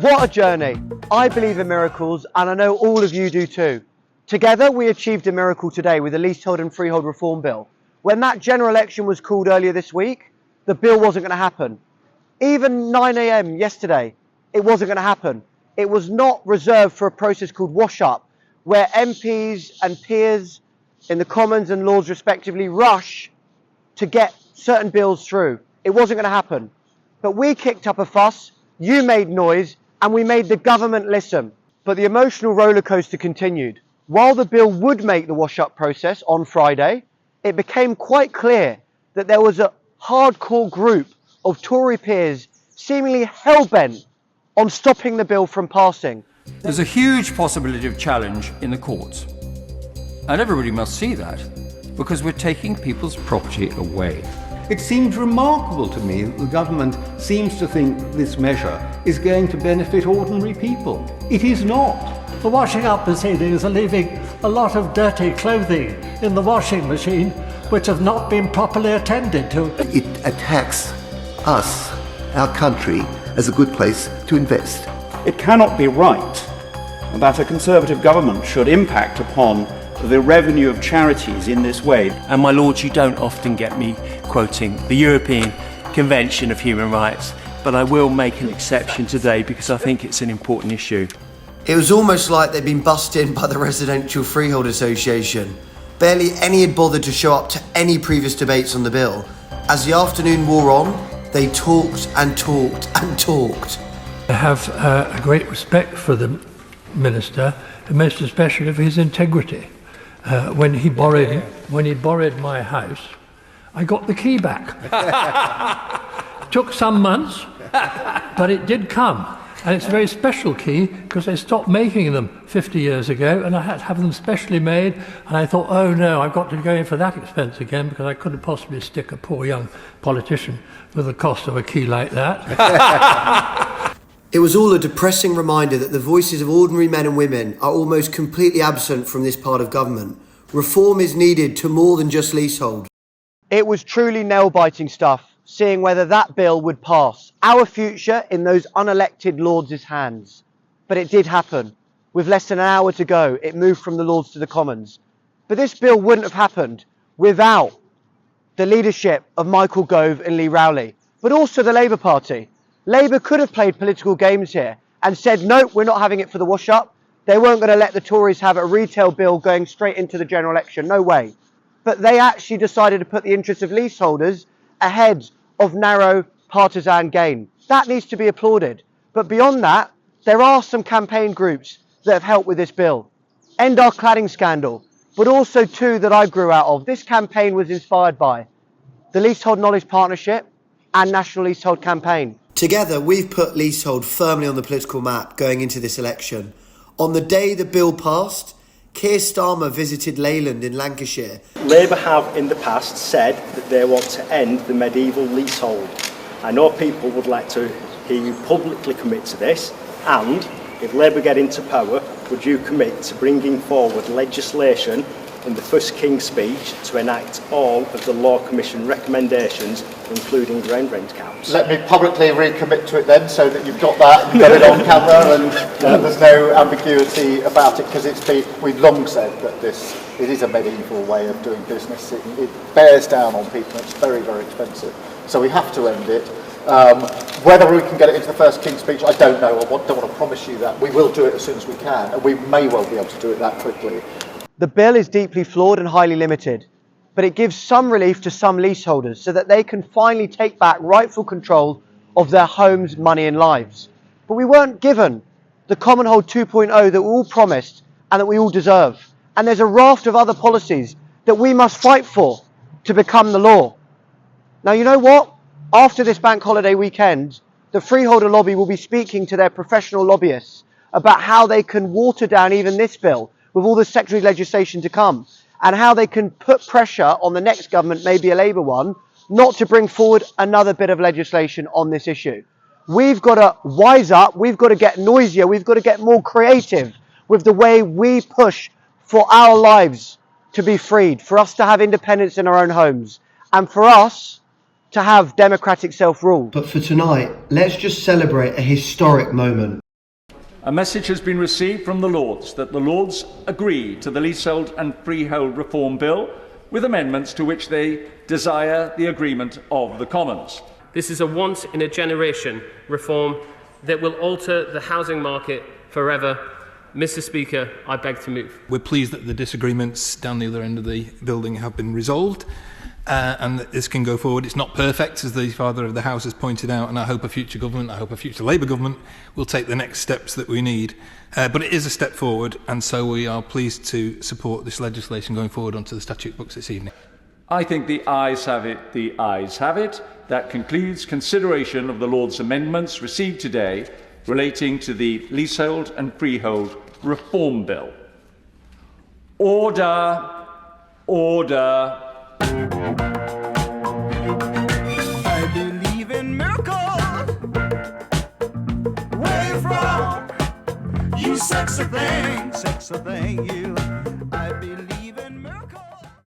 What a journey. I believe in miracles, and I know all of you do too. Together we achieved a miracle today with the Leasehold and Freehold Reform Bill. When that general election was called earlier this week, the bill wasn't going to happen. Even 9 AM yesterday, it wasn't going to happen. It was not reserved for a process called wash up, where MPs and peers in the Commons and Lords respectively rush to get certain bills through. It wasn't going to happen. But we kicked up a fuss, you made noise, and we made the government listen. But the emotional rollercoaster continued. While the bill would make the wash-up process on Friday, it became quite clear that there was a hardcore group of Tory peers seemingly hell-bent on stopping the bill from passing. There's a huge possibility of challenge in the courts. And everybody must see that, because we're taking people's property away. It seems remarkable to me that the government seems to think this measure is going to benefit ordinary people. It is not. The washing up proceedings are leaving a lot of dirty clothing in the washing machine which have not been properly attended to. It attacks us, our country, as a good place to invest. It cannot be right that a Conservative government should impact upon the revenue of charities in this way. And my lords, you don't often get me quoting the European Convention of Human Rights, but I will make an exception today because I think it's an important issue. It was almost like they'd been bussed in by the Residential Freehold Association. Barely any had bothered to show up to any previous debates on the bill. As the afternoon wore on, they talked and talked and talked. I have a great respect for the Minister, and most especially for his integrity. When he borrowed my house, I got the key back. It took some months, but it did come. And it's a very special key because they stopped making them 50 years ago, and I had to have them specially made. And I thought, oh no, I've got to go in for that expense again because I couldn't possibly stick a poor young politician with the cost of a key like that. It was all a depressing reminder that the voices of ordinary men and women are almost completely absent from this part of government. Reform is needed to more than just leasehold. It was truly nail-biting stuff, seeing whether that bill would pass. Our future in those unelected Lords' hands. But it did happen. With less than an hour to go, it moved from the Lords to the Commons. But this bill wouldn't have happened without the leadership of Michael Gove and Lee Rowley, but also the Labour Party. Labour could have played political games here and said, no, we're not having it for the wash-up. They weren't going to let the Tories have a retail bill going straight into the general election. No way. But they actually decided to put the interests of leaseholders ahead of narrow partisan gain. That needs to be applauded. But beyond that, there are some campaign groups that have helped with this bill. End Our Cladding Scandal, but also two that I grew out of. This campaign was inspired by the Leasehold Knowledge Partnership and National Leasehold Campaign. Together, we've put leasehold firmly on the political map going into this election. On the day the bill passed, Keir Starmer visited Leyland in Lancashire. Labour have in the past said that they want to end the medieval leasehold. I know people would like to hear you publicly commit to this, and if Labour get into power, would you commit to bringing forward legislation in the first King's Speech to enact all of the Law Commission recommendations, including ground rent caps? Let me publicly recommit to it then, so that you've got that and got it on camera, and there's no ambiguity about it, because we've long said that it is a medieval way of doing business. It bears down on people. It's very, very expensive, so we have to end it. Whether we can get it into the first King's Speech, I don't know. I don't want to promise you that. We will do it as soon as we can, and we may well be able to do it that quickly. The bill is deeply flawed and highly limited, but it gives some relief to some leaseholders so that they can finally take back rightful control of their homes, money and lives. But we weren't given the Commonhold 2.0 that we all promised and that we all deserve. And there's a raft of other policies that we must fight for to become the law. Now, you know what? After this bank holiday weekend, the freeholder lobby will be speaking to their professional lobbyists about how they can water down even this bill with all the secondary legislation to come, and how they can put pressure on the next government, maybe a Labour one, not to bring forward another bit of legislation on this issue. We've got to wise up, we've got to get noisier, we've got to get more creative with the way we push for our lives to be freed, for us to have independence in our own homes, and for us to have democratic self-rule. But for tonight, let's just celebrate a historic moment. A message has been received from the Lords that the Lords agree to the Leasehold and Freehold Reform Bill with amendments to which they desire the agreement of the Commons. This is a once-in-a-generation reform that will alter the housing market forever. Mr. Speaker, I beg to move. We're pleased that the disagreements down the other end of the building have been resolved and that this can go forward. It's not perfect, as the Father of the House has pointed out, and I hope a future government, I hope a future Labour government will take the next steps that we need. But it is a step forward, and so we are pleased to support this legislation going forward onto the statute books this evening. I think the ayes have it, the ayes have it. That concludes consideration of the Lords' amendments received today relating to the Leasehold and Freehold Reform Bill. Order! Order! I believe in miracles. Where you from? You sexy thing, you. I believe in miracles.